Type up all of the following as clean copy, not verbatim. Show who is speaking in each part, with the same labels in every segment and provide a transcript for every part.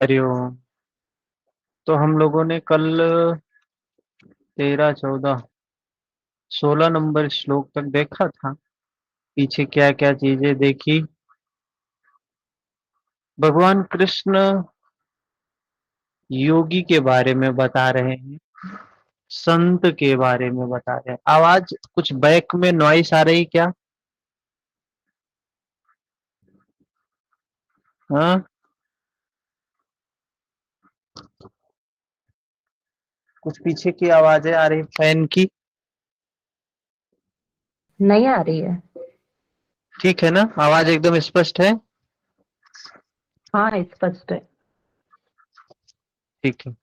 Speaker 1: हरिओम। तो हम लोगों ने कल 13, 14, 16 नंबर श्लोक तक देखा था। पीछे क्या क्या चीजें देखी। भगवान कृष्ण योगी के बारे में बता रहे हैं, संत के बारे में बता रहे हैं। आवाज कुछ बैक में नॉइस आ रही क्या? हाँ, कुछ पीछे की आवाजें आ रही फैन की।
Speaker 2: नहीं आ रही है।
Speaker 1: ठीक है ना? आवाज एकदम स्पष्ट है।
Speaker 2: हाँ, स्पष्ट है।
Speaker 1: ठीक है।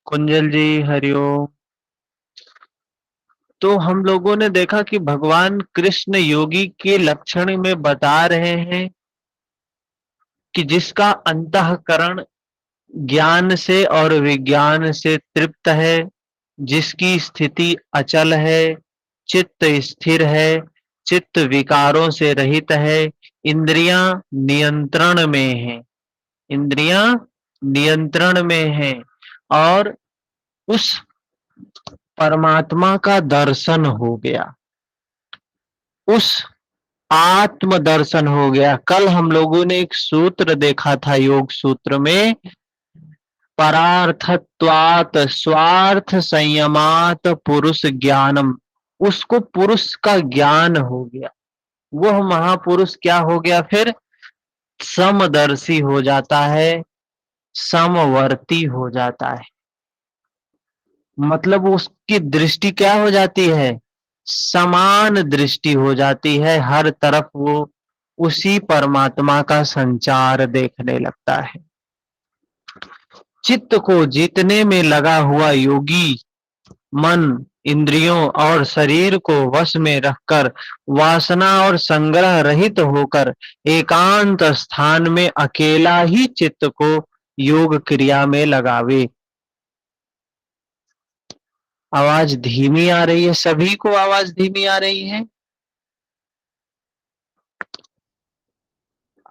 Speaker 1: कुंजल जी हरिओम। तो हम लोगों ने देखा कि भगवान कृष्ण योगी के लक्षण में बता रहे हैं कि जिसका अंतःकरण ज्ञान से और विज्ञान से तृप्त है, जिसकी स्थिति अचल है, चित्त स्थिर है, चित्त विकारों से रहित है, इंद्रियां नियंत्रण में हैं, इंद्रियां नियंत्रण में हैं, और उस परमात्मा का दर्शन हो गया, उस आत्म दर्शन हो गया। कल हम लोगों ने एक सूत्र देखा था योग सूत्र में, परार्थत्वात स्वार्थ संयमात पुरुष ज्ञानम। उसको पुरुष का ज्ञान हो गया। वह महापुरुष क्या हो गया फिर? समदर्शी हो जाता है, समवर्ती हो जाता है। मतलब उसकी दृष्टि क्या हो जाती है? समान दृष्टि हो जाती है। हर तरफ वो उसी परमात्मा का संचार देखने लगता है। चित्त को जीतने में लगा हुआ योगी मन, इंद्रियों और शरीर को वश में रखकर वासना और संग्रह रहित होकर एकांत स्थान में अकेला ही चित्त को योग क्रिया में लगावे। आवाज धीमी आ रही है, सभी को आवाज धीमी आ रही है?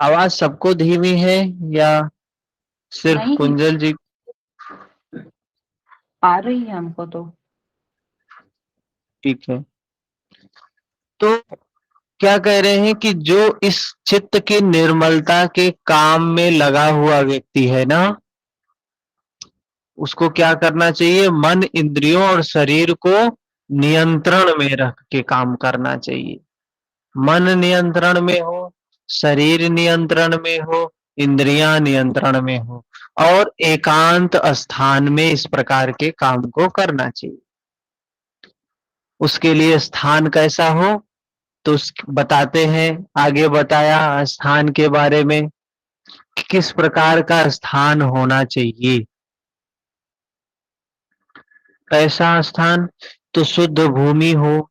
Speaker 1: आवाज सबको धीमी है या सिर्फ
Speaker 2: नहीं,
Speaker 1: कुंजल जी?
Speaker 2: आ रही है हमको तो।
Speaker 1: ठीक है। तो क्या कह रहे हैं कि जो इस चित्त की निर्मलता के काम में लगा हुआ व्यक्ति है ना, उसको क्या करना चाहिए? मन, इंद्रियों और शरीर को नियंत्रण में रख के काम करना चाहिए। मन नियंत्रण में हो, शरीर नियंत्रण में हो, इंद्रियां नियंत्रण में हो, और एकांत स्थान में इस प्रकार के काम को करना चाहिए। उसके लिए स्थान कैसा हो? तो बताते हैं, आगे बताया स्थान के बारे में कि किस प्रकार का स्थान होना चाहिए। कैसा स्थान? तो शुद्ध भूमि हो,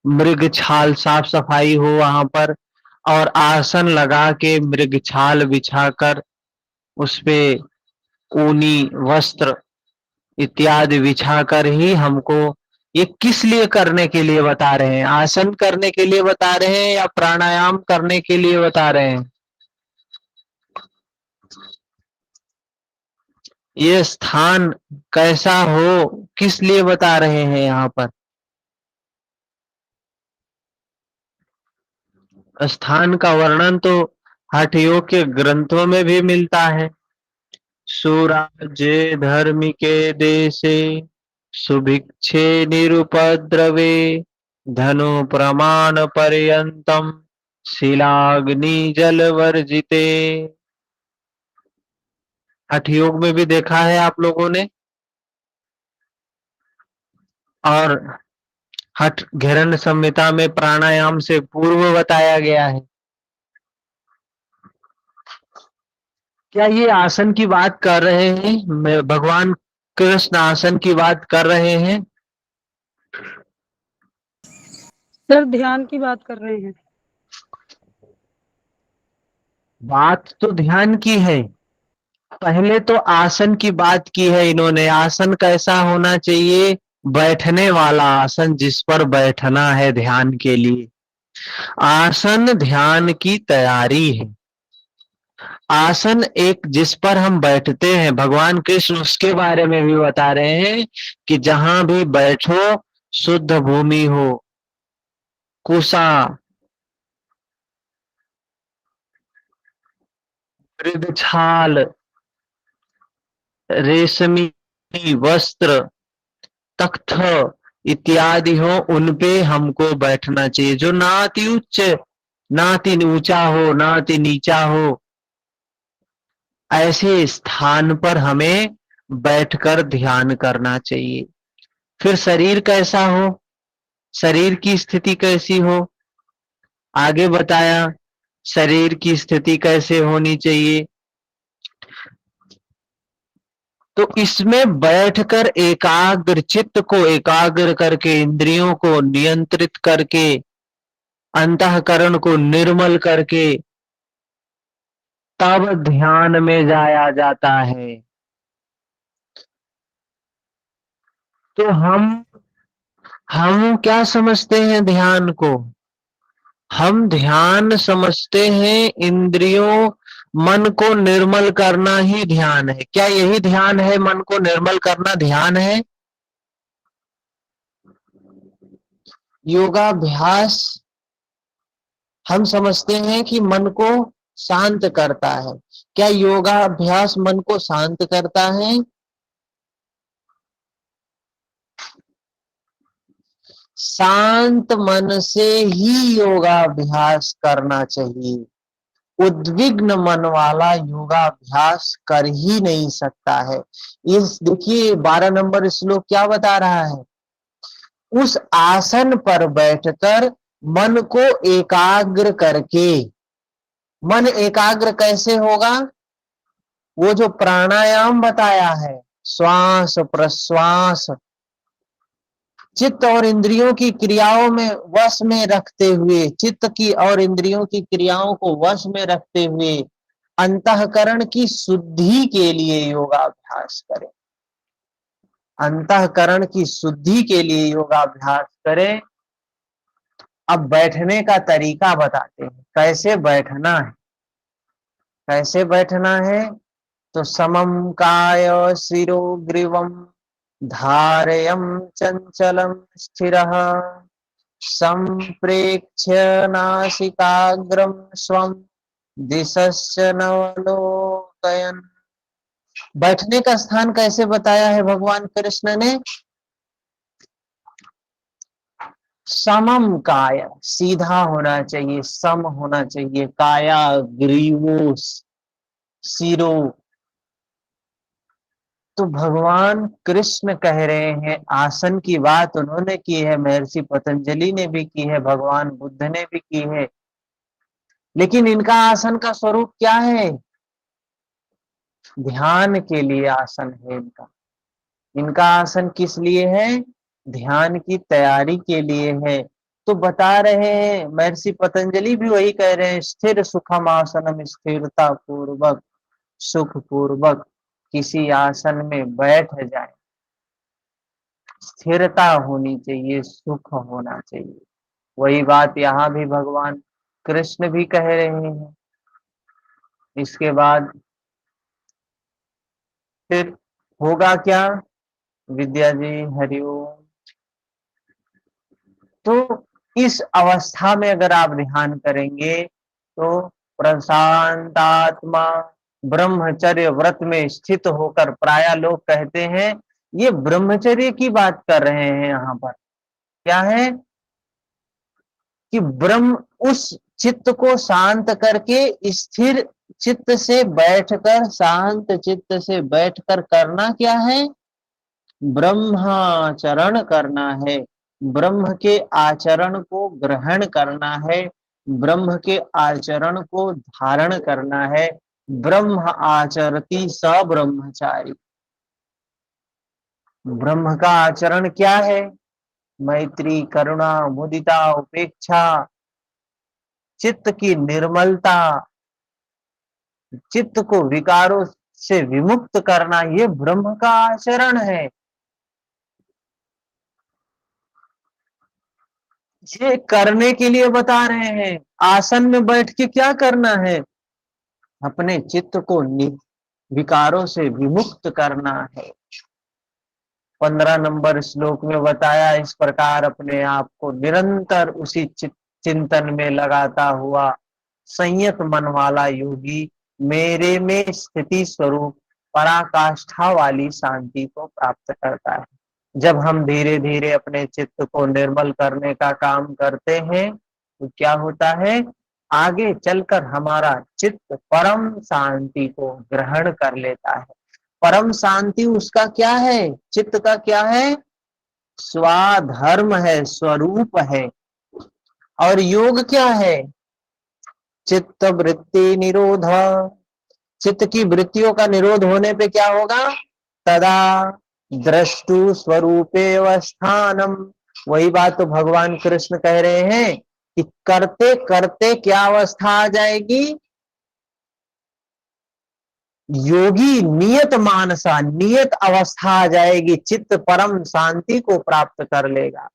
Speaker 1: मृग छाल साफ सफाई हो वहां पर, और आसन लगा के मृग छाल बिछाकर उस पे ऊनी वस्त्र इत्यादि बिछाकर ही हमको, ये किस लिए करने के लिए बता रहे हैं? आसन करने के लिए बता रहे हैं या प्राणायाम करने के लिए बता रहे हैं? ये स्थान कैसा हो, किस लिए बता रहे हैं यहाँ पर? स्थान का वर्णन तो हठ योग के ग्रंथों में भी मिलता है। सुराज्ये धर्मिके देशे सुभिक्षे निरुपद्रवे धनु प्रमाण पर्यंतम शिलाग्नि जल वर्जिते। हठ योग में भी देखा है आप लोगों ने। और हठ घेरन संहिता में प्राणायाम से पूर्व बताया गया है। क्या ये आसन की बात कर रहे हैं? भगवान कृष्ण आसन की बात कर रहे हैं?
Speaker 3: सर ध्यान की बात कर रहे हैं।
Speaker 1: बात तो ध्यान की है, पहले तो आसन की बात की है इन्होंने। आसन कैसा होना चाहिए? बैठने वाला आसन, जिस पर बैठना है ध्यान के लिए। आसन ध्यान की तैयारी है। आसन एक जिस पर हम बैठते हैं, भगवान कृष्ण उसके बारे में भी बता रहे हैं कि जहां भी बैठो शुद्ध भूमि हो, कुशा, मृद छाल, रेशमी वस्त्र, तख्त इत्यादि हो, उन पे हमको बैठना चाहिए, जो ना अति उच्च ना अति ऊंचा हो ना अति नीचा हो, ऐसे स्थान पर हमें बैठकर ध्यान करना चाहिए। फिर शरीर कैसा हो, शरीर की स्थिति कैसी हो, आगे बताया शरीर की स्थिति कैसे होनी चाहिए। तो इसमें बैठकर एकाग्र चित्त को एकाग्र करके, इंद्रियों को नियंत्रित करके, अंतःकरण को निर्मल करके तब ध्यान में जाया जाता है। तो हम क्या समझते हैं ध्यान को? हम ध्यान समझते हैं इंद्रियों मन को निर्मल करना ही ध्यान है। क्या यही ध्यान है? मन को निर्मल करना ध्यान है? योगाभ्यास हम समझते हैं कि मन को शांत करता है। क्या योगाभ्यास मन को शांत करता है? शांत मन से ही योगाभ्यास करना चाहिए। उद्विग्न मन वाला योगाभ्यास कर ही नहीं सकता है। इस देखिए 12 नंबर श्लोक क्या बता रहा है? उस आसन पर बैठकर मन को एकाग्र करके, मन एकाग्र कैसे होगा? वो जो प्राणायाम बताया है, श्वास प्रश्वास, चित्त और इंद्रियों की क्रियाओं में वश में रखते हुए, चित्त की और इंद्रियों की क्रियाओं को वश में रखते हुए अंतःकरण की शुद्धि के लिए योगाभ्यास करें। अंतःकरण की शुद्धि के लिए योगाभ्यास करें। अब बैठने का तरीका बताते हैं, कैसे बैठना है। कैसे बैठना है? तो समम काय शिरो ग्रीवम धारयम चंचलम स्थिरः संप्रेक्ष्य नासिकाग्रम स्वम दिशश्च नवलोकयन्। बैठने का स्थान कैसे बताया है भगवान कृष्ण ने? समम काय, सीधा होना चाहिए, सम होना चाहिए। काया ग्रीवो सिरो। तो भगवान कृष्ण कह रहे हैं, आसन की बात उन्होंने की है, महर्षि पतंजलि ने भी की है, भगवान बुद्ध ने भी की है, लेकिन इनका आसन का स्वरूप क्या है? ध्यान के लिए आसन है इनका। इनका आसन किस लिए है? ध्यान की तैयारी के लिए है। तो बता रहे हैं, महर्षि पतंजलि भी वही कह रहे हैं, स्थिर सुखम आसनम, स्थिरता पूर्वक सुख पूर्वक किसी आसन में बैठ जाए। स्थिरता होनी चाहिए, सुख होना चाहिए। वही बात यहाँ भी भगवान कृष्ण भी कह रहे हैं। इसके बाद फिर होगा क्या विद्या जी? हरिओम। तो इस अवस्था में अगर आप ध्यान करेंगे तो प्रशांतात्मा ब्रह्मचर्य व्रत में स्थित होकर, प्राय लोग कहते हैं ये ब्रह्मचर्य की बात कर रहे हैं। यहाँ पर क्या है कि ब्रह्म उस चित्त को शांत करके स्थिर चित्त से बैठकर, शांत चित्त से बैठकर करना क्या है? ब्रह्माचरण करना है। ब्रह्म के आचरण को ग्रहण करना है, ब्रह्म के आचरण को धारण करना है। ब्रह्म आचरति स ब्रह्मचारी। ब्रह्म का आचरण क्या है? मैत्री, करुणा, मुदिता, उपेक्षा, चित्त की निर्मलता, चित्त को विकारों से विमुक्त करना, ये ब्रह्म का आचरण है। ये करने के लिए बता रहे हैं। आसन में बैठ के क्या करना है? अपने चित्त को विकारों से विमुक्त करना है। 15 नंबर श्लोक में बताया, इस प्रकार अपने आप को निरंतर उसी चिंतन में लगाता हुआ संयत मन वाला योगी मेरे में स्थिति स्वरूप पराकाष्ठा वाली शांति को प्राप्त करता है। जब हम धीरे धीरे अपने चित्त को निर्मल करने का काम करते हैं तो क्या होता है, आगे चलकर हमारा चित्त परम शांति को ग्रहण कर लेता है। परम शांति उसका क्या है? चित्त का क्या है? स्वाधर्म है, स्वरूप है। और योग क्या है? चित्त वृत्ति निरोध। चित्त की वृत्तियों का निरोध होने पे क्या होगा? तदा द्रष्टु स्वरूपे स्थानम। वही बात तो भगवान कृष्ण कह रहे हैं कि करते करते क्या अवस्था आ जाएगी? योगी नियत मानसा, नियत अवस्था आ जाएगी, चित्त परम शांति को प्राप्त कर लेगा।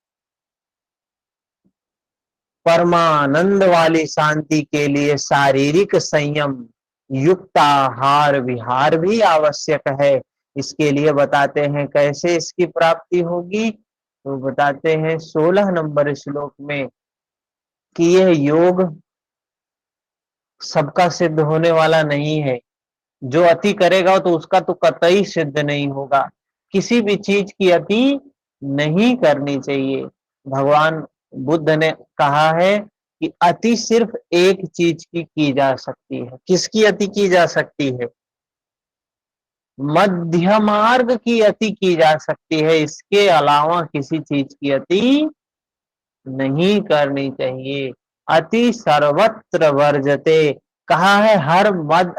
Speaker 1: परमानंद वाली शांति के लिए शारीरिक संयम, युक्ताहार विहार भी आवश्यक है। इसके लिए बताते हैं कैसे इसकी प्राप्ति होगी, तो बताते हैं 16 नंबर श्लोक में कि यह योग सबका सिद्ध होने वाला नहीं है। जो अति करेगा तो उसका तो कतई सिद्ध नहीं होगा। किसी भी चीज की अति नहीं करनी चाहिए। भगवान बुद्ध ने कहा है कि अति सिर्फ एक चीज की जा सकती है। किसकी अति की जा सकती है? मध्य मार्ग की अति की जा सकती है। इसके अलावा किसी चीज की अति नहीं करनी चाहिए। अति सर्वत्र वर्जते, कहा है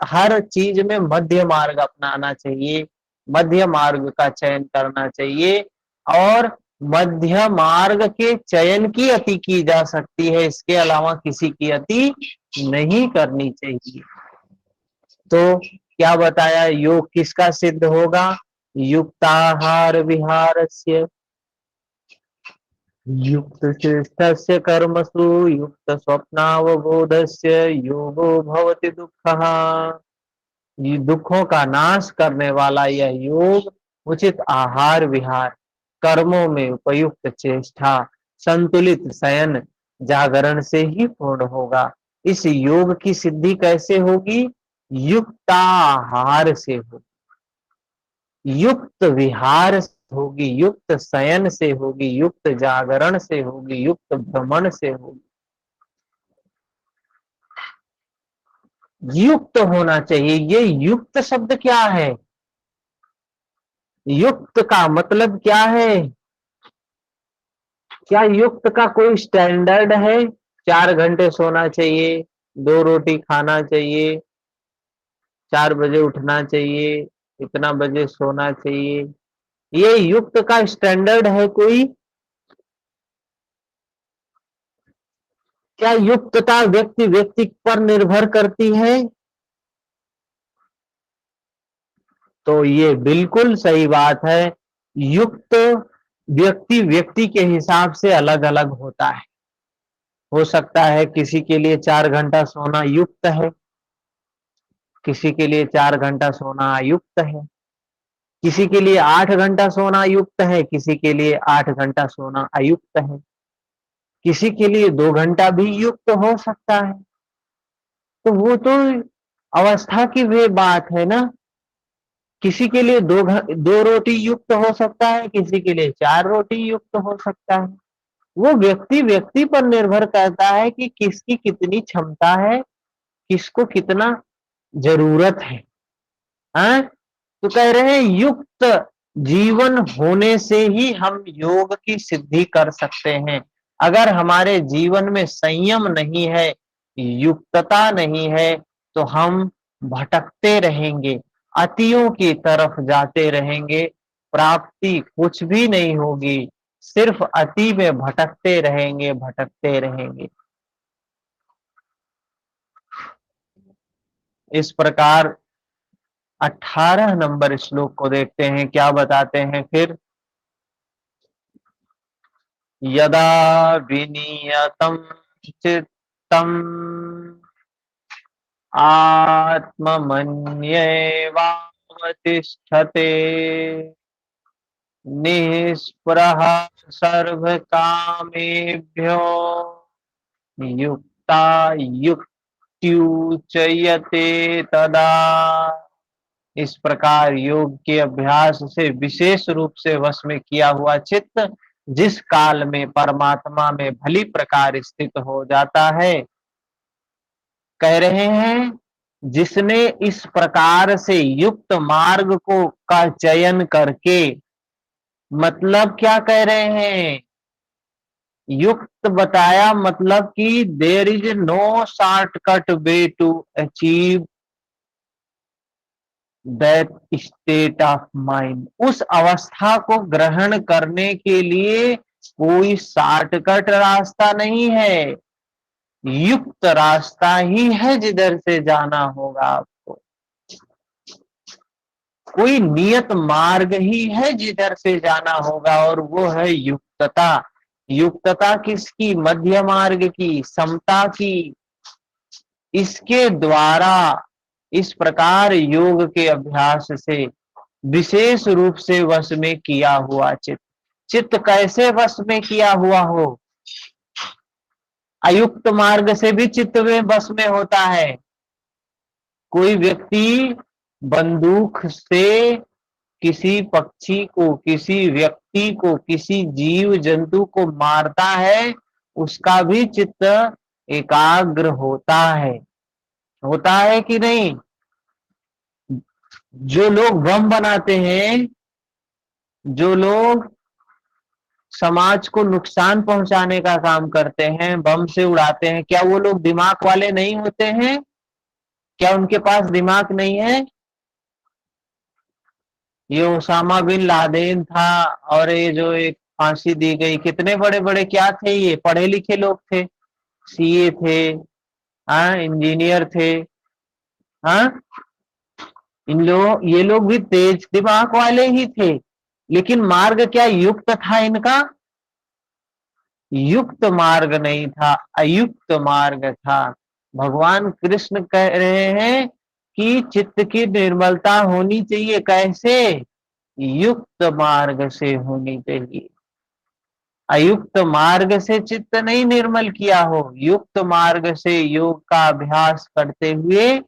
Speaker 1: हर चीज में मध्य मार्ग अपनाना चाहिए, मध्य मार्ग का चयन करना चाहिए। और मध्य मार्ग के चयन की अति की जा सकती है, इसके अलावा किसी की अति नहीं करनी चाहिए। तो क्या बताया, योग किसका सिद्ध होगा? युक्ताहार विहारस्य युक्त चेष्टस्य कर्मसु युक्त स्वप्नावबोधस्य योगो भवति दुःखः। ये दुखों का नाश करने वाला यह योग उचित आहार विहार, कर्मों में उपयुक्त चेष्टा, संतुलित शयन जागरण से ही पूर्ण होगा। इस योग की सिद्धि कैसे होगी? युक्ताहार से होगी, युक्त विहार से होगी, युक्त शयन से होगी, युक्त जागरण से होगी, युक्त भ्रमण से होगी। युक्त होना चाहिए। ये युक्त शब्द क्या है? युक्त का मतलब क्या है? क्या युक्त का कोई स्टैंडर्ड है? 4 घंटे सोना चाहिए, 2 रोटी खाना चाहिए, 4 बजे उठना चाहिए, इतना बजे सोना चाहिए, ये युक्त का स्टैंडर्ड है कोई? क्या युक्तता व्यक्ति व्यक्ति पर निर्भर करती है? तो ये बिल्कुल सही बात है। युक्त व्यक्ति व्यक्ति के हिसाब से अलग अलग होता है। हो सकता है किसी के लिए 4 घंटा सोना युक्त है, किसी के लिए 4 घंटा सोना अयुक्त है, किसी के लिए 8 घंटा सोना युक्त है, किसी के लिए 8 घंटा सोना अयुक्त है, किसी के लिए 2 घंटा भी युक्त हो सकता है। तो वो तो अवस्था की वे बात है ना। किसी के लिए 2 रोटी युक्त हो सकता है, किसी के लिए 4 रोटी युक्त हो सकता है। वो व्यक्ति व्यक्ति पर निर्भर करता है कि किसकी कितनी क्षमता है, किसको कितना जरूरत है। हाँ? तो कह रहे हैं युक्त जीवन होने से ही हम योग की सिद्धि कर सकते हैं। अगर हमारे जीवन में संयम नहीं है, युक्तता नहीं है, तो हम भटकते रहेंगे, अतियों की तरफ जाते रहेंगे, प्राप्ति कुछ भी नहीं होगी, सिर्फ अति में भटकते रहेंगे, भटकते रहेंगे। इस प्रकार 18 नंबर श्लोक को देखते हैं, क्या बताते हैं फिर। यदा विनियतं चित्तम् आत्मन्येवावतिष्ठते निःस्पृहः सर्वकामेभ्यो युक्ता युक्त्युच्यते तदा। इस प्रकार योग के अभ्यास से विशेष रूप से वश में किया हुआ चित्त जिस काल में परमात्मा में भली प्रकार स्थित हो जाता है, कह रहे हैं जिसने इस प्रकार से युक्त मार्ग को का चयन करके, मतलब क्या कह रहे हैं, युक्त बताया मतलब कि there is no shortcut way to achieve that state of mind. उस अवस्था को ग्रहण करने के लिए कोई शॉर्टकट रास्ता नहीं है, युक्त रास्ता ही है जिधर से जाना होगा आपको। कोई नियत मार्ग ही है जिधर से जाना होगा और वो है युक्तता। युक्तता किसकी? मध्य मार्ग की, समता की। इसके द्वारा इस प्रकार योग के अभ्यास से विशेष रूप से वश में किया हुआ चित्त, चित्त कैसे वश में किया हुआ हो? अयुक्त मार्ग से भी चित्त में वश में होता है। कोई व्यक्ति बंदूक से किसी पक्षी को, किसी व्यक्ति को, किसी जीव जंतु को मारता है, उसका भी चित्त एकाग्र होता है कि नहीं? जो लोग बम बनाते हैं, जो लोग समाज को नुकसान पहुंचाने का काम करते हैं, बम से उड़ाते हैं, क्या वो लोग दिमाग वाले नहीं होते हैं? क्या उनके पास दिमाग नहीं है? ये ओसामा बिन लादेन था और ये जो एक फांसी दी गई, कितने बड़े बड़े क्या थे, ये पढ़े लिखे लोग थे, सीए थे, हाँ, इंजीनियर थे, हाँ, ये लोग भी तेज दिमाग वाले ही थे, लेकिन मार्ग क्या युक्त था इनका? युक्त मार्ग नहीं था, अयुक्त मार्ग था। भगवान कृष्ण कह रहे हैं कि चित्त की निर्मलता होनी चाहिए, कैसे? युक्त मार्ग से होनी चाहिए। अयुक्त मार्ग से चित्त नहीं निर्मल किया हो, युक्त मार्ग से योग का अभ्यास करते हुए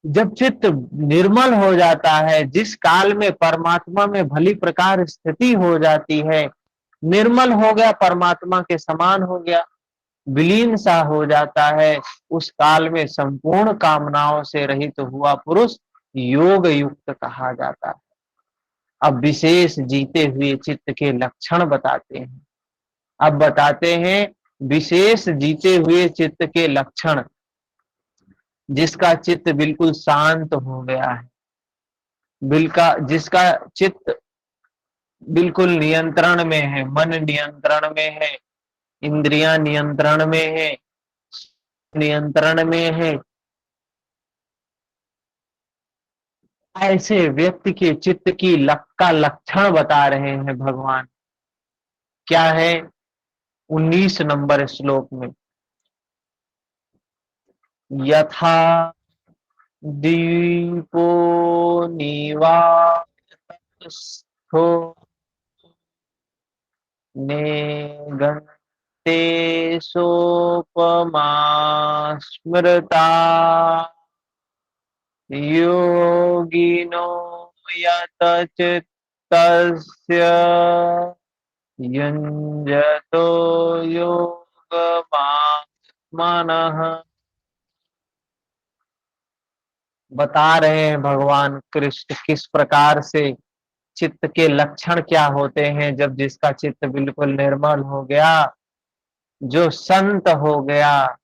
Speaker 1: जब चित्त निर्मल हो जाता है, जिस काल में परमात्मा में भली प्रकार स्थिति हो जाती है, निर्मल हो गया, परमात्मा के समान हो गया, विलीन सा हो जाता है, उस काल में संपूर्ण कामनाओं से रहित हुआ पुरुष योग युक्त कहा जाता है। अब विशेष जीते हुए चित्त के लक्षण बताते हैं। अब बताते हैं विशेष जीते हुए चित्त के लक्षण। जिसका चित्त बिल्कुल शांत हो गया है, जिसका चित्त बिल्कुल नियंत्रण में है, मन नियंत्रण में है, इंद्रियां नियंत्रण में है, नियंत्रण में है, ऐसे व्यक्ति के चित्त की का लक्षण बता रहे हैं भगवान। क्या है? 19 नंबर श्लोक में, यथा दीपो निवातो नेगन्ते सोपमा स्मृता योगिनो यतचित्तस्य युञ्जतो योगमात्मनः। बता रहे हैं भगवान कृष्ण किस प्रकार से चित्त के लक्षण क्या होते हैं। जब जिसका चित्त बिल्कुल निर्मल हो गया, जो संत हो गया,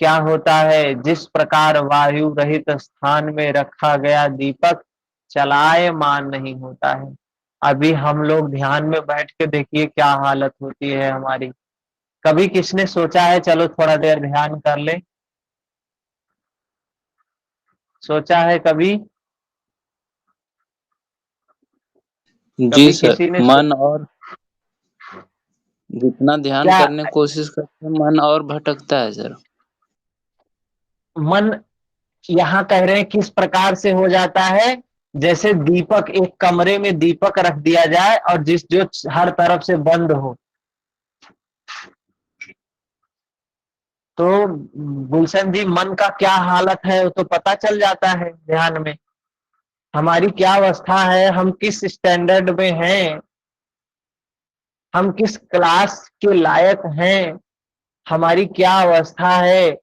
Speaker 1: क्या होता है? जिस प्रकार वायु रहित स्थान में रखा गया दीपक चलायमान नहीं होता है। अभी हम लोग ध्यान में बैठ के देखिए क्या हालत होती है हमारी। कभी किसने सोचा है चलो थोड़ा देर ध्यान कर ले? सोचा है कभी?
Speaker 4: जी
Speaker 1: कभी
Speaker 4: सर,
Speaker 1: किसी ने
Speaker 4: मन और जितना ध्यान
Speaker 1: क्या
Speaker 4: करने की कोशिश करते हैं, मन और भटकता है सर।
Speaker 1: मन यहाँ कह रहे हैं किस प्रकार से हो जाता है, जैसे दीपक, एक कमरे में दीपक रख दिया जाए और जिस जो हर तरफ से बंद हो, तो गुलशन जी मन का क्या हालत है वो तो पता चल जाता है ध्यान में। हमारी क्या अवस्था है, हम किस स्टैंडर्ड में हैं, हम किस क्लास के लायक हैं, हमारी क्या अवस्था है,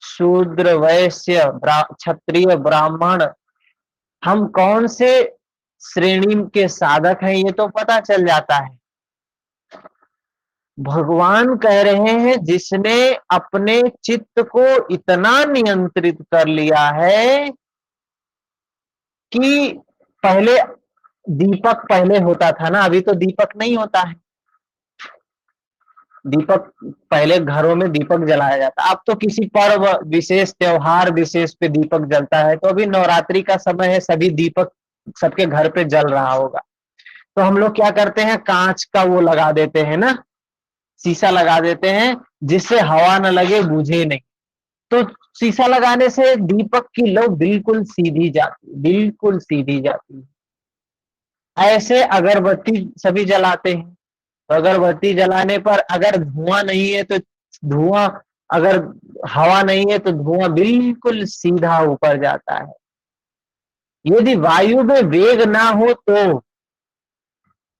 Speaker 1: शूद्र वैश्य क्षत्रिय ब्राह्मण, हम कौन से श्रेणी के साधक हैं, ये तो पता चल जाता है। भगवान कह रहे हैं जिसने अपने चित्त को इतना नियंत्रित कर लिया है कि पहले दीपक पहले होता था ना, अभी तो दीपक नहीं होता है। दीपक पहले घरों में दीपक जलाया जाता, अब तो किसी पर्व विशेष त्योहार विशेष पे दीपक जलता है। तो अभी नवरात्रि का समय है, सभी दीपक सबके घर पे जल रहा होगा। तो हम लोग क्या करते हैं, कांच का वो लगा देते हैं ना, शीशा लगा देते हैं जिससे हवा न लगे, बुझे नहीं। तो शीशा लगाने से दीपक की लौ बिल्कुल सीधी जाती, बिल्कुल सीधी जाती है। ऐसे अगरबत्ती सभी जलाते हैं, तो अगरबत्ती जलाने पर अगर धुआं नहीं है तो धुआं, अगर हवा नहीं है तो धुआं बिल्कुल सीधा ऊपर जाता है। यदि वायु में वेग ना हो तो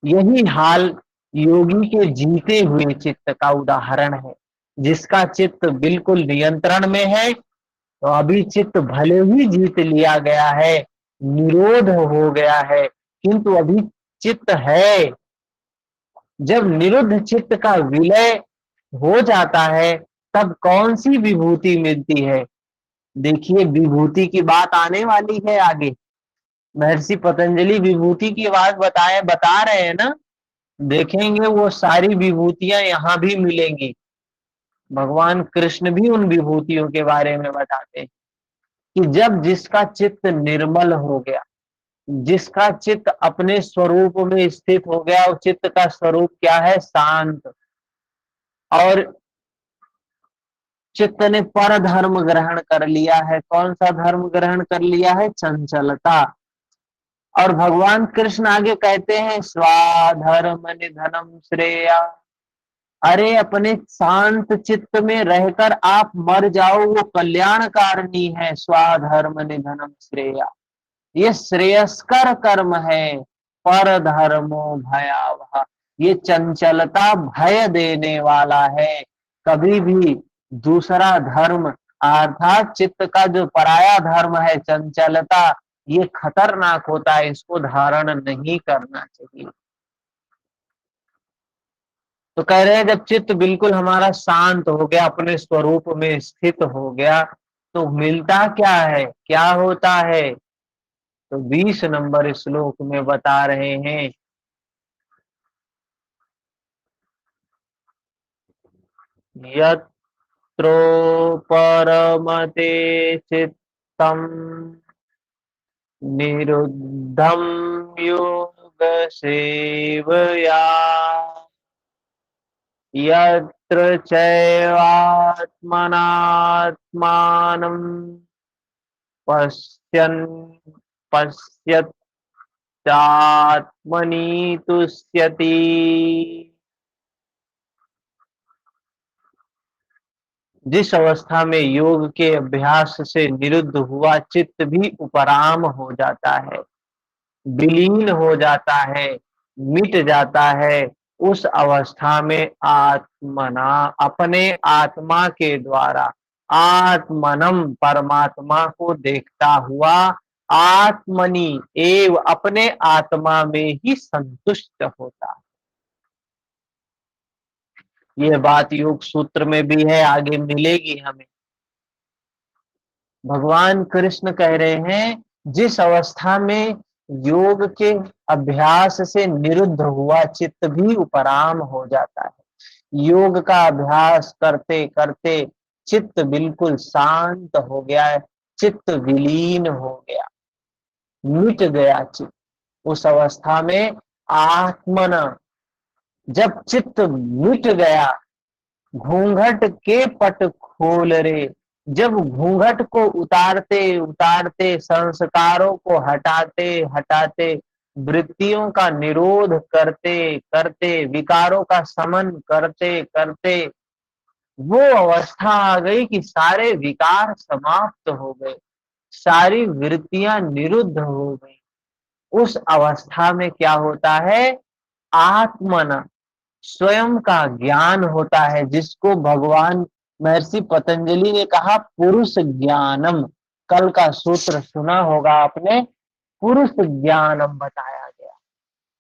Speaker 1: यही हाल योगी के जीते हुए चित्त का उदाहरण है। जिसका चित्त बिल्कुल नियंत्रण में है, तो अभी चित्त भले ही जीत लिया गया है, निरोध हो गया है, किंतु अभी चित्त है। जब निरुद्ध चित्त का विलय हो जाता है तब कौन सी विभूति मिलती है। देखिए विभूति की बात आने वाली है आगे, महर्षि पतंजलि विभूति की बात बता रहे हैं ना। देखेंगे वो सारी विभूतियां यहाँ भी मिलेंगी। भगवान कृष्ण भी उन विभूतियों के बारे में बताते हैं कि जब जिसका चित्त निर्मल हो गया, जिसका चित्त अपने स्वरूप में स्थित हो गया, उस चित्त का स्वरूप क्या है, शांत। और चित्त ने पर धर्म ग्रहण कर लिया है। कौन सा धर्म ग्रहण कर लिया है, चंचलता। और भगवान कृष्ण आगे कहते हैं स्वाधर्म निधनम श्रेया। अरे अपने शांत चित्त में रहकर आप मर जाओ, वो कल्याणकारिणी है। स्वाधर्म निधनम श्रेया, ये श्रेयस्कर कर्म है। पर धर्मो भयावह, ये चंचलता भय देने वाला है। कभी भी दूसरा धर्म अर्थात चित्त का जो पराया धर्म है चंचलता, ये खतरनाक होता है, इसको धारण नहीं करना चाहिए। तो कह रहे हैं जब चित्त बिल्कुल हमारा शांत हो गया, अपने स्वरूप में स्थित हो गया, तो मिलता क्या है, क्या होता है। तो 20 नंबर श्लोक में बता रहे हैं, यत्रो परमते चित्तम निरुद्धम योग सेवया यत्र चैवात्मनात्मानं पश्यन् पश्यत्यात्मनि तुष्यति। जिस अवस्था में योग के अभ्यास से निरुद्ध हुआ चित्त भी उपराम हो जाता है, विलीन हो जाता है, मिट जाता है, उस अवस्था में आत्मना, अपने आत्मा के द्वारा, आत्मनम परमात्मा को देखता हुआ, आत्मनि एव अपने आत्मा में ही संतुष्ट होता है। यह बात योग सूत्र में भी है, आगे मिलेगी हमें। भगवान कृष्ण कह रहे हैं जिस अवस्था में योग के अभ्यास से निरुद्ध हुआ चित्त भी उपराम हो जाता है। योग का अभ्यास करते करते चित्त बिल्कुल शांत हो गया है, चित्त विलीन हो गया, मिट गया चित्त। उस अवस्था में आत्मन, जब चित्त मिट गया, घूंघट के पट खोल रे, जब घूंघट को उतारते उतारते, संस्कारों को हटाते हटाते, वृत्तियों का निरोध करते करते, विकारों का समन करते करते, वो अवस्था आ गई कि सारे विकार समाप्त हो गए, सारी वृत्तियां निरुद्ध हो गई। उस अवस्था में क्या होता है? आत्मन, स्वयं का ज्ञान होता है, जिसको भगवान महर्षि पतंजलि ने कहा पुरुष ज्ञानम। कल का सूत्र सुना होगा आपने, पुरुष ज्ञानम बताया गया।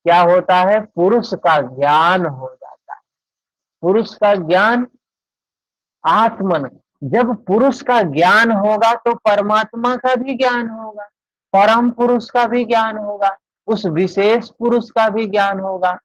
Speaker 1: क्या होता है? पुरुष का ज्ञान हो जाता है। पुरुष का ज्ञान आत्मन, जब पुरुष का ज्ञान होगा तो परमात्मा का भी ज्ञान होगा, परम पुरुष का भी ज्ञान होगा, उस विशेष पुरुष का भी ज्ञान होगा।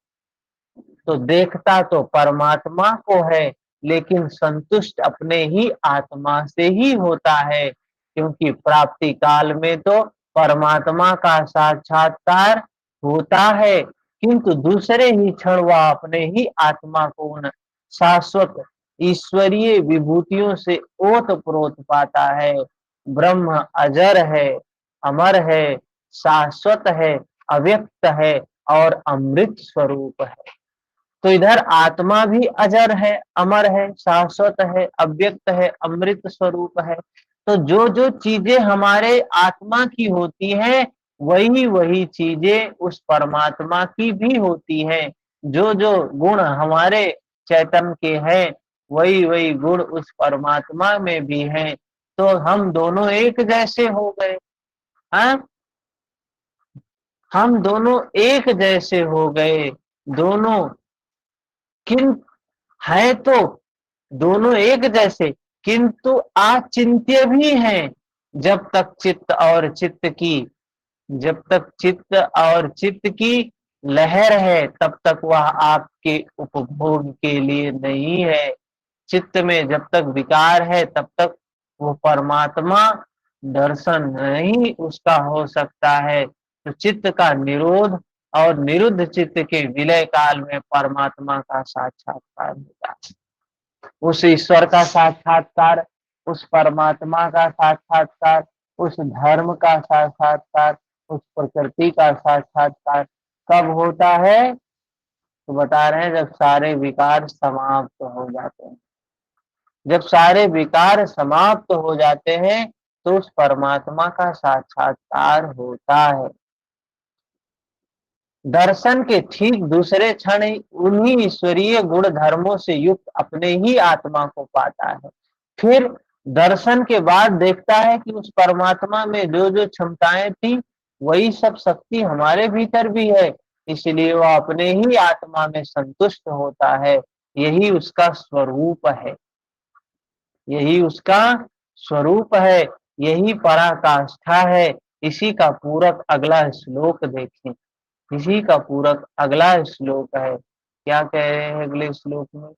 Speaker 1: तो देखता तो परमात्मा को है, लेकिन संतुष्ट अपने ही आत्मा से ही होता है, क्योंकि प्राप्ति काल में तो परमात्मा का साक्षात्कार होता है, किंतु दूसरे ही क्षण वह अपने ही आत्मा को उन शाश्वत ईश्वरीय विभूतियों से ओतप्रोत पाता है। ब्रह्म अजर है, अमर है, शाश्वत है, अव्यक्त है और अमृत स्वरूप है। तो इधर आत्मा भी अजर है, अमर है, शाश्वत है, अव्यक्त है, अमृत स्वरूप है। तो जो जो चीजें हमारे आत्मा की होती हैं, वही वही चीजें उस परमात्मा की भी होती हैं। जो जो गुण हमारे चैतन्य के हैं, वही वही गुण उस परमात्मा में भी हैं। तो हम दोनों एक जैसे हो गए। हाँ, हम दोनों एक जैसे हो गए। दोनों किन है तो दोनों एक जैसे, किंतु अचिंत्य भी हैं। जब तक चित्त और चित्त की जब तक चित्त और चित्त की लहर है, तब तक वह आपके उपभोग के लिए नहीं है। चित्त में जब तक विकार है, तब तक वो परमात्मा दर्शन नहीं उसका हो सकता है। तो चित्त का निरोध और निरुद्ध चित्त के विलय काल में परमात्मा का साक्षात्कार होता है। उस ईश्वर का साक्षात्कार, उस परमात्मा का साक्षात्कार, उस धर्म का साक्षात्कार, उस प्रकृति का साक्षात्कार कब होता है? तो बता रहे हैं, जब सारे विकार समाप्त हो जाते हैं। जब सारे विकार समाप्त हो जाते हैं, तो उस परमात्मा का साक्षात्कार होता है। दर्शन के ठीक दूसरे क्षण उन्हीं ईश्वरीय गुण धर्मों से युक्त अपने ही आत्मा को पाता है। फिर दर्शन के बाद देखता है कि उस परमात्मा में जो जो क्षमताएं थी, वही सब शक्ति हमारे भीतर भी है। इसलिए वह अपने ही आत्मा में संतुष्ट होता है। यही उसका स्वरूप है, यही उसका स्वरूप है, यही पराकाष्ठा है। इसी का पूरक अगला श्लोक देखें। इसी का पूरक अगला श्लोक है। क्या कह रहे हैं अगले श्लोक में?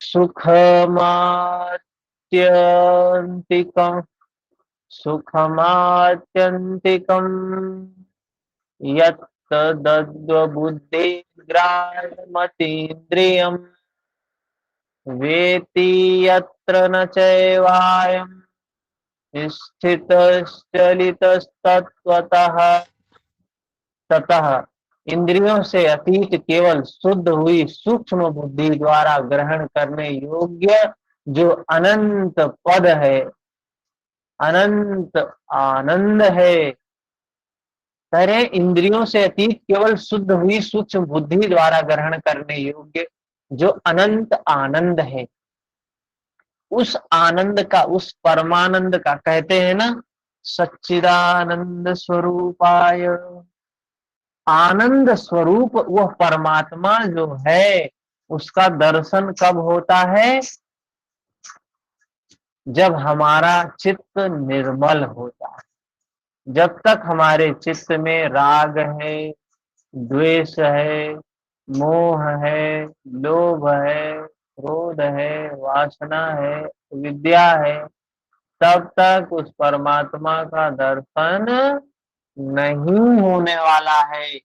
Speaker 1: सुखमात्यंतिकम सुखमात्यंतिकम यत्तद्वबुद्धिग्राह्यमतीन्द्रियम् वेति यत्र न चैवायम् स्थितश्चलितस्तत्त्वतः ततः इंद्रियों से अतीत केवल शुद्ध हुई सूक्ष्म बुद्धि द्वारा ग्रहण करने योग्य जो अनंत पद है, अनंत आनंद है। करे इंद्रियों से अतीत केवल शुद्ध हुई सूक्ष्म बुद्धि द्वारा ग्रहण करने योग्य जो अनंत आनंद है, उस आनंद का, उस परमानंद का कहते हैं ना, सच्चिदानंद स्वरूपाय। आनंद स्वरूप वह परमात्मा जो है, उसका दर्शन कब होता है? जब हमारा चित्त निर्मल होता है। जब तक हमारे चित्त में राग है, द्वेष है, मोह है, लोभ है, क्रोध है, वासना है, विद्या है, तब तक उस परमात्मा का दर्शन नहीं होने वाला है।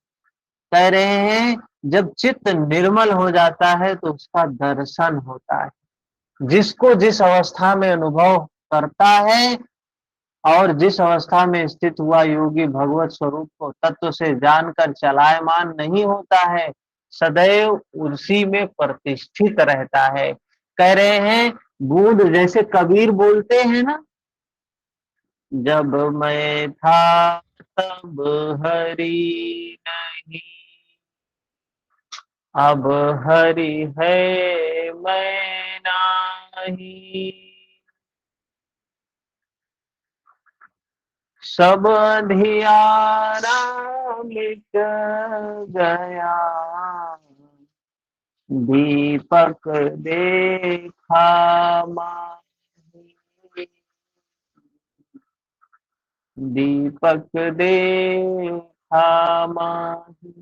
Speaker 1: कह रहे हैं जब चित्त निर्मल हो जाता है तो उसका दर्शन होता है। जिसको जिस अवस्था में अनुभव करता है और जिस अवस्था में स्थित हुआ योगी भगवत स्वरूप को तत्व से जानकर चलायमान नहीं होता है, सदैव उसी में प्रतिष्ठित रहता है। कह रहे हैं बूढ़, जैसे कबीर बोलते हैं ना, जब मैं था तब हरि नहीं, अब हरि है मैं नहीं, सब अंधियारा मिट गया, दीपक देखा माही, दीपक देखा माही।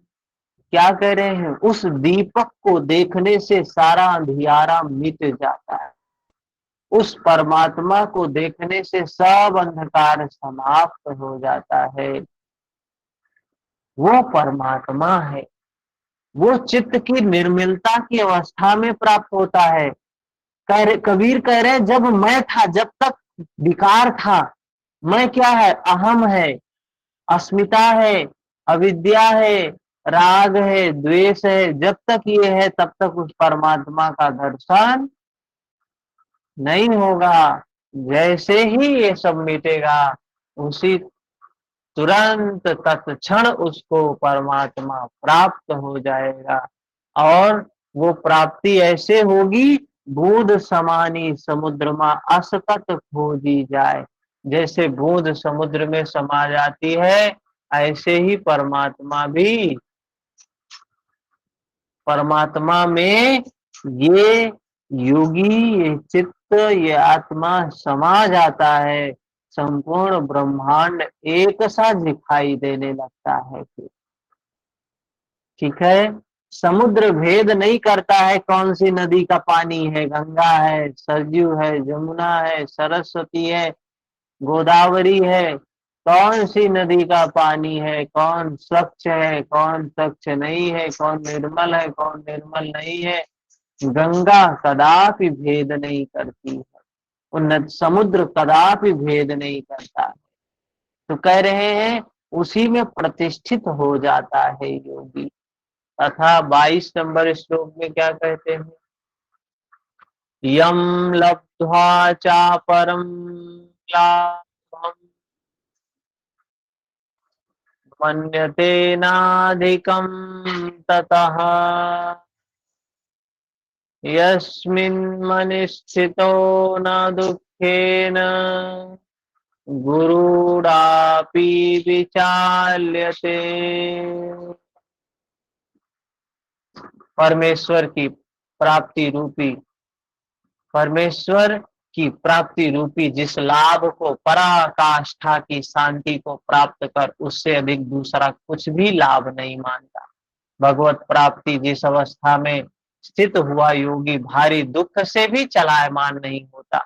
Speaker 1: क्या कह रहे हैं, उस दीपक को देखने से सारा अंधियारा मिट जाता है। उस परमात्मा को देखने से सब अंधकार समाप्त हो जाता है। वो परमात्मा है, वो चित्त की निर्मलता की अवस्था में प्राप्त होता है। कबीर कह रहे जब मैं था, जब तक विकार था, मैं क्या है, अहम है, अस्मिता है, अविद्या है, राग है, द्वेष है, जब तक ये है तब तक उस परमात्मा का दर्शन नहीं होगा। जैसे ही ये सब मिटेगा, उसी तुरंत तत्क्षण उसको परमात्मा प्राप्त हो जाएगा। और वो प्राप्ति ऐसे होगी, बूंद समानी समुद्र में असतत खोजी जाए। जैसे बूंद समुद्र में समा जाती है, ऐसे ही परमात्मा में ये योगी, ये चित्त, ये आत्मा समा जाता है। संपूर्ण ब्रह्मांड एक सा दिखाई देने लगता है। ठीक है, समुद्र भेद नहीं करता है कौन सी नदी का पानी है, गंगा है, सरयू है, जमुना है, सरस्वती है, गोदावरी है, कौन सी नदी का पानी है, कौन स्वच्छ है, कौन स्वच्छ नहीं है, कौन निर्मल है, कौन निर्मल नहीं है। गंगा कदापि भेद नहीं करती है, समुद्र कदापि भेद नहीं करता है। तो कह रहे हैं उसी में प्रतिष्ठित हो जाता है योगी। तथा 22 नंबर श्लोक में क्या कहते हैं, यम लब्ध्वा चापरम लाभम मन्यते नाधिकं ततः यस्मिन् मनि स्थितो न दुःखेन गुरुडापि विचाल्यते। परमेश्वर की प्राप्ति रूपी जिस लाभ को, पराकाष्ठा की शांति को प्राप्त कर, उससे अधिक दूसरा कुछ भी लाभ नहीं मानता। भगवत प्राप्ति जिस अवस्था में स्थित हुआ योगी भारी दुख से भी चलायमान नहीं होता।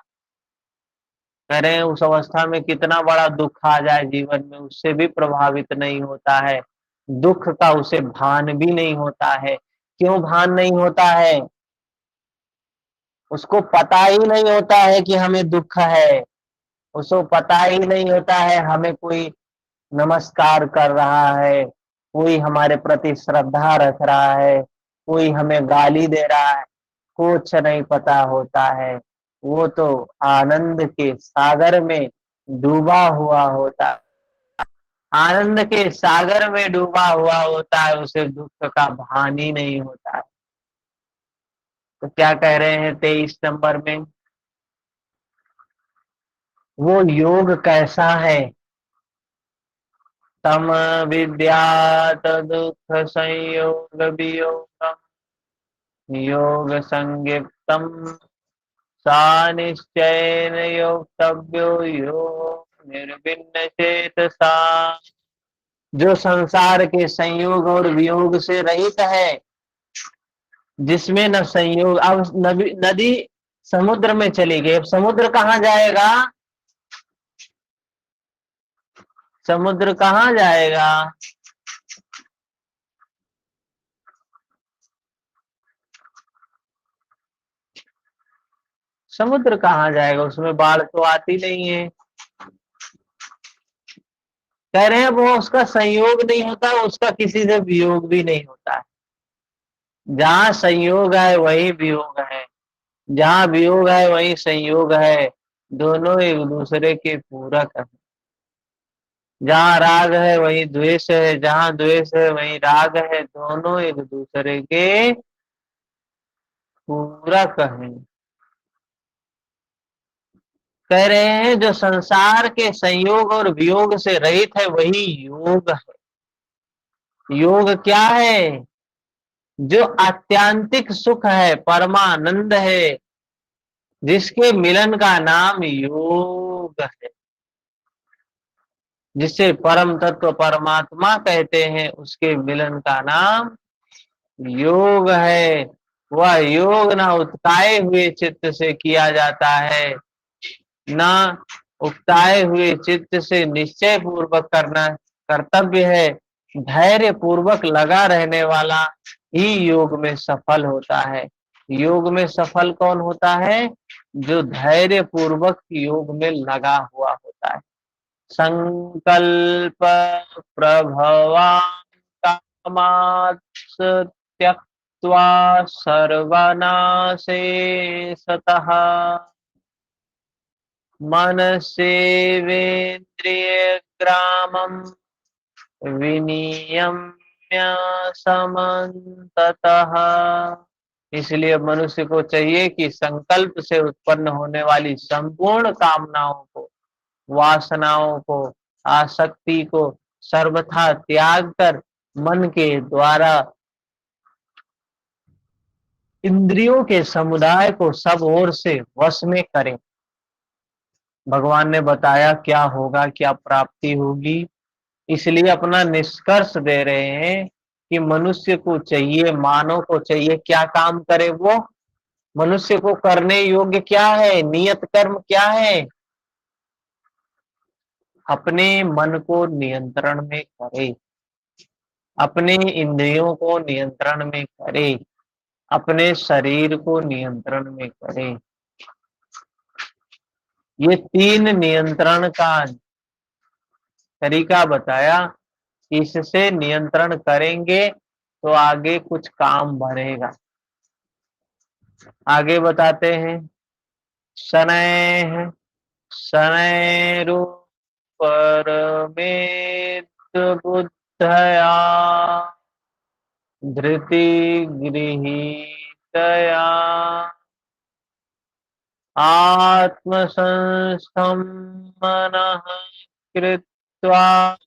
Speaker 1: कह रहे हैं उस अवस्था में कितना बड़ा दुख आ जाए जीवन में, उससे भी प्रभावित नहीं होता है। दुख का उसे भान भी नहीं होता है। क्यों भान नहीं होता है? उसको पता ही नहीं होता है कि हमें दुख है। उसको पता ही नहीं होता है हमें कोई नमस्कार कर रहा है, कोई हमारे प्रति श्रद्धा रख रहा है, कोई हमें गाली दे रहा है, कुछ नहीं पता होता है। वो तो आनंद के सागर में डूबा हुआ होता है, आनंद के सागर में डूबा हुआ होता है, उसे दुख का भान ही नहीं होता है। तो क्या कह रहे हैं 23 नंबर में, वो योग कैसा है? तम विद्यात दुख संयोग वियोगम योग संयुक्तम सा निश्चयन योक्तव्यो योग निर्विण्ण चेतसा। जो संसार के संयोग और वियोग से रहित है, जिसमें न संयोग, अब नदी समुद्र में चली गई, अब समुद्र कहाँ जाएगा? समुद्र कहाँ जाएगा? समुद्र कहाँ जाएगा? उसमें बाढ़ तो आती नहीं है। कह रहे हैं वो उसका संयोग नहीं होता, उसका किसी से वियोग भी नहीं होता है। जहाँ संयोग है वही वियोग है, जहाँ वियोग है वही संयोग है, दोनों एक दूसरे के पूरक है। जहाँ राग है वही द्वेष है, जहाँ द्वेष है वही राग है, दोनों एक दूसरे के पूरक है। कह रहे हैं जो संसार के संयोग और वियोग से रहित है वही योग है। योग क्या है? जो आत्यांतिक सुख है, परमानंद है, जिसके मिलन का नाम योग है, जिसे परम तत्व परमात्मा कहते हैं, उसके मिलन का नाम योग है। वह योग ना उत्काए हुए चित्त से किया जाता है, ना उकताए हुए चित्त से निश्चय पूर्वक करना कर्तव्य है। धैर्य पूर्वक लगा रहने वाला ही योग में सफल होता है। योग में सफल कौन होता है? जो धैर्य पूर्वक योग में लगा हुआ होता है। संकल्प प्रभवान कामात् त्यक्त्वा सर्वनाशे सतः मनसेवेन्द्रियग्रामं विनियम्य समन्ततः। इसलिए मनुष्य को चाहिए कि संकल्प से उत्पन्न होने वाली संपूर्ण कामनाओं को, वासनाओं को, आसक्ति को सर्वथा त्याग कर मन के द्वारा इंद्रियों के समुदाय को सब ओर से वश में करें। भगवान ने बताया क्या होगा, क्या प्राप्ति होगी, इसलिए अपना निष्कर्ष दे रहे हैं कि मनुष्य को चाहिए, मानव को चाहिए, क्या काम करे वो? मनुष्य को करने योग्य क्या है? नियत कर्म क्या है? अपने मन को नियंत्रण में करे, अपने इंद्रियों को नियंत्रण में करे, अपने शरीर को नियंत्रण में करे। ये तीन नियंत्रण का तरीका बताया। इससे नियंत्रण करेंगे तो आगे कुछ काम बढ़ेगा। आगे बताते हैं, शनैः शनैरुपरमेत बुद्धया धृति गृहीतया आत्मसंस्थं मनः कृत्वा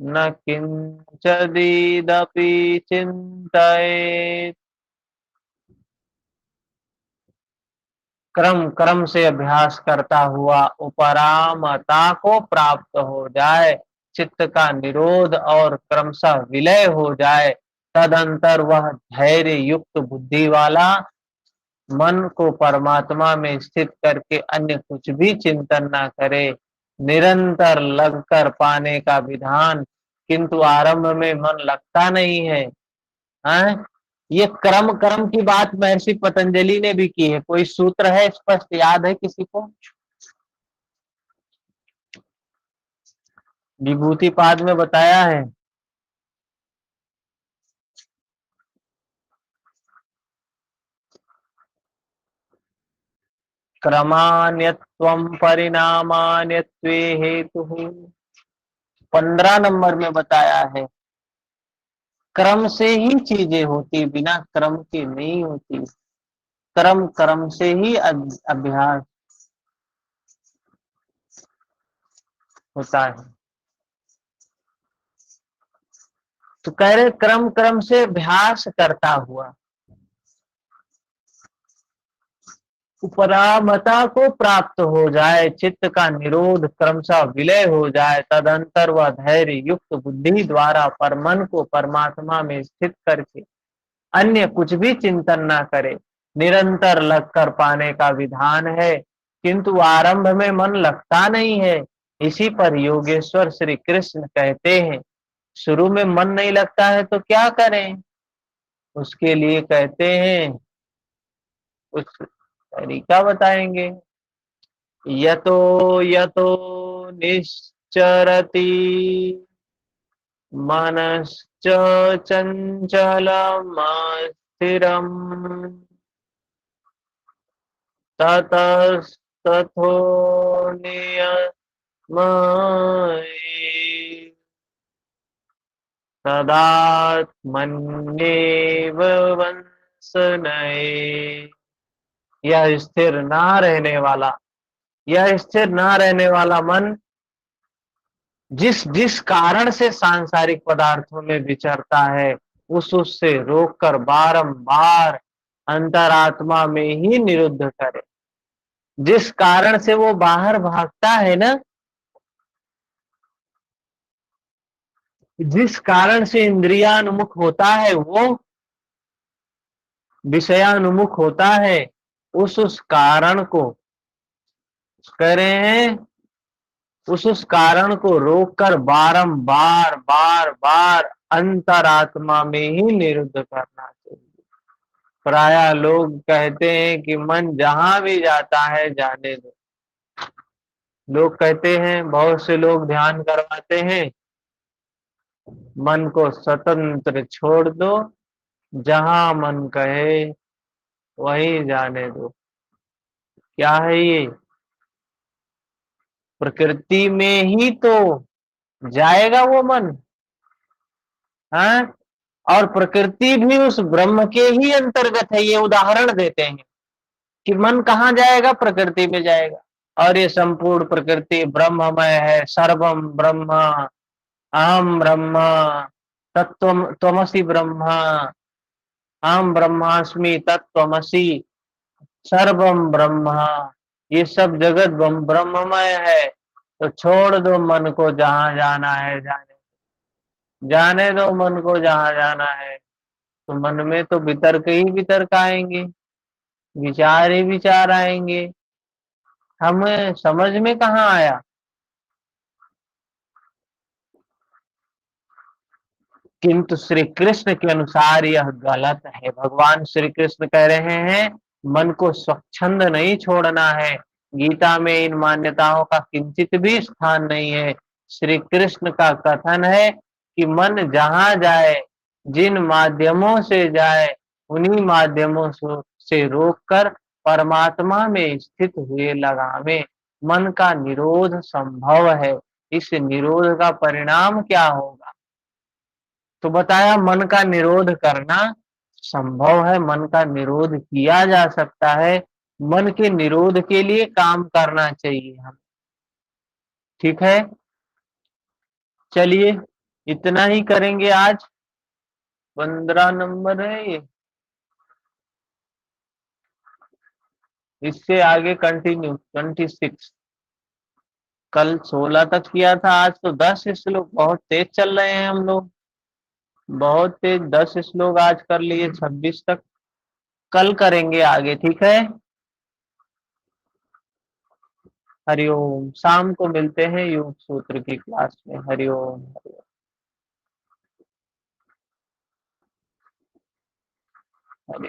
Speaker 1: न किंचदिदपि चिंतयेत्। क्रम क्रम से अभ्यास करता हुआ उपरामता को प्राप्त हो जाए, चित्त का निरोध और क्रमशः विलय हो जाए, तदंतर वह धैर्य युक्त बुद्धि वाला मन को परमात्मा में स्थित करके अन्य कुछ भी चिंतन ना करे, निरंतर लगकर पाने का विधान। किंतु आरंभ में मन लगता नहीं है, हैं? ये क्रम क्रम की बात महर्षि पतंजलि ने भी की है। कोई सूत्र है स्पष्ट, याद है किसी को? विभूति पाद में बताया है। क्रमान्यत्वं परिणामान्यत्वे हेतुः 15 नंबर में बताया है। क्रम से ही चीजें होती, बिना क्रम के नहीं होती। क्रम क्रम से ही अभ्यास होता है। तो कह रहे क्रम क्रम से अभ्यास करता हुआ उपरामता को प्राप्त हो जाए, चित्त का निरोध क्रमशः विलय हो जाए, तदंतर वह धैर्य युक्त बुद्धि द्वारा पर मन को परमात्मा में स्थित करके अन्य कुछ भी चिंतन ना करे, निरंतर लगकर पाने का विधान है। किंतु आरंभ में मन लगता नहीं है, इसी पर योगेश्वर श्री कृष्ण कहते हैं, शुरू में मन नहीं लगता है तो क्या करें? उसके लिए कहते हैं, कुछ तरीका बताएंगे। यतो यतो निश्चरति मनश्च चञ्चलमस्थिरम् ततस्तथो नियमये तदात्मन्येव वंसनये। यह स्थिर ना रहने वाला, यह स्थिर ना रहने वाला मन जिस जिस कारण से सांसारिक पदार्थों में विचरता है, उससे रोककर बारंबार अंतरात्मा में ही निरुद्ध करे। जिस कारण से वो बाहर भागता है ना, जिस कारण से इंद्रियानुमुख होता है, वो विषयानुमुख होता है, उस कारण को कह रहे हैं, उस कारण को रोककर बारंबार बार बार अंतरात्मा में ही निरुद्ध करना चाहिए। प्रायः लोग कहते हैं कि मन जहां भी जाता है जाने दो। लोग कहते हैं, बहुत से लोग ध्यान करवाते हैं, मन को स्वतंत्र छोड़ दो, जहां मन कहे वहीं जाने दो। क्या है ये? प्रकृति में ही तो जाएगा वो मन, हाँ? और प्रकृति भी उस ब्रह्म के ही अंतर्गत है। ये उदाहरण देते हैं कि मन कहाँ जाएगा? प्रकृति में जाएगा। और ये संपूर्ण प्रकृति ब्रह्ममय है, सर्वम ब्रह्म, अहम ब्रह्म, तत्व त्वमसि ब्रह्म, अहम ब्रह्मास्मि तत्त्वमसि, सर्वम ब्रह्म। ये सब जगत ब्रह्ममय है। तो छोड़ दो मन को, जहां जाना है जाने दो मन को जहां जाना है। तो मन में तो वितर्क ही वितर्क आएंगे, विचार ही विचार आएंगे, हमें समझ में कहाँ आया? किंतु श्री कृष्ण के अनुसार यह गलत है। भगवान श्री कृष्ण कह रहे हैं, मन को स्वच्छंद नहीं छोड़ना है। गीता में इन मान्यताओं का किंचित भी स्थान नहीं है। श्री कृष्ण का कथन है कि मन जहां जाए, जिन माध्यमों से जाए, उन्हीं माध्यमों से रोककर परमात्मा में स्थित हुए लगावे। मन का निरोध संभव है। इस निरोध का परिणाम क्या होगा? तो बताया, मन का निरोध करना संभव है, मन का निरोध किया जा सकता है। मन के निरोध के लिए काम करना चाहिए हम। ठीक है, चलिए इतना ही करेंगे आज। 15 नंबर है ये, इससे आगे कंटिन्यू 26। कल 16 तक किया था, आज तो 10 श्लोक। बहुत तेज चल रहे हैं हम लोग, बहुत तेज। 10 श्लोक आज कर लिए, 26 तक कल करेंगे आगे। ठीक है, हरिओम। शाम को मिलते हैं योग सूत्र की क्लास में। हरिओम हरिओम हरि।